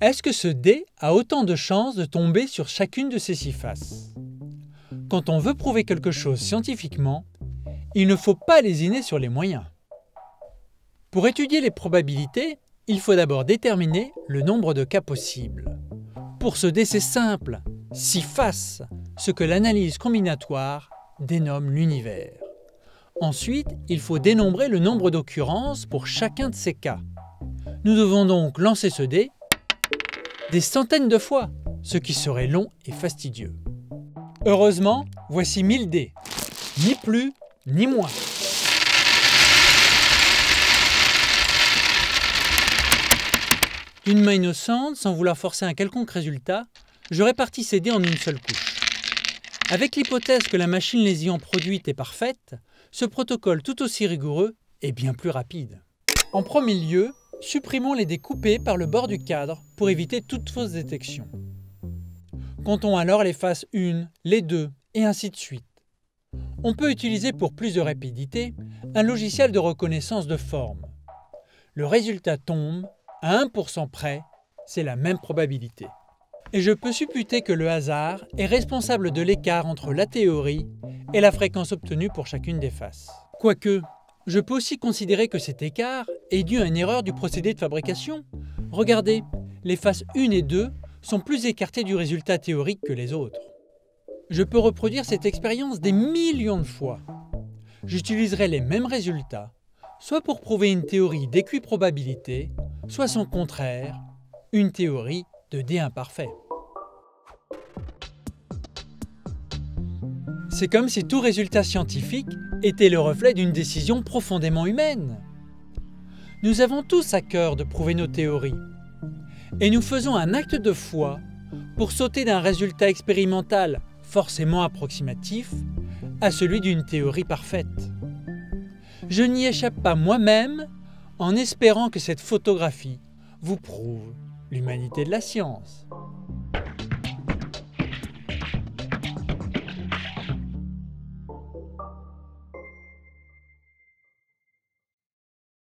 Est-ce que ce dé a autant de chances de tomber sur chacune de ces 6 faces? Quand on veut prouver quelque chose scientifiquement, il ne faut pas lésiner sur les moyens. Pour étudier les probabilités, il faut d'abord déterminer le nombre de cas possibles. Pour ce dé, c'est simple, 6 faces, ce que l'analyse combinatoire dénomme l'univers. Ensuite, il faut dénombrer le nombre d'occurrences pour chacun de ces cas. Nous devons donc lancer ce dé des centaines de fois, ce qui serait long et fastidieux. Heureusement, voici 1000 dés, ni plus ni moins. D'une main innocente, sans vouloir forcer un quelconque résultat, je répartis ces dés en une seule couche. Avec l'hypothèse que la machine les ayant produites est parfaite, ce protocole tout aussi rigoureux est bien plus rapide. En premier lieu, supprimons les dés coupés par le bord du cadre pour éviter toute fausse détection. Comptons alors les faces 1, les 2 et ainsi de suite. On peut utiliser pour plus de rapidité un logiciel de reconnaissance de forme. Le résultat tombe à 1% près, c'est la même probabilité. Et je peux supputer que le hasard est responsable de l'écart entre la théorie et la fréquence obtenue pour chacune des faces. Quoique, je peux aussi considérer que cet écart est dû à une erreur du procédé de fabrication. Regardez, les faces 1 et 2 sont plus écartées du résultat théorique que les autres. Je peux reproduire cette expérience des millions de fois. J'utiliserai les mêmes résultats, soit pour prouver une théorie d'équiprobabilité, soit son contraire, une théorie de dés imparfaits. C'est comme si tout résultat scientifique était le reflet d'une décision profondément humaine. Nous avons tous à cœur de prouver nos théories. Et nous faisons un acte de foi pour sauter d'un résultat expérimental forcément approximatif à celui d'une théorie parfaite. Je n'y échappe pas moi-même en espérant que cette photographie vous prouve l'humanité de la science.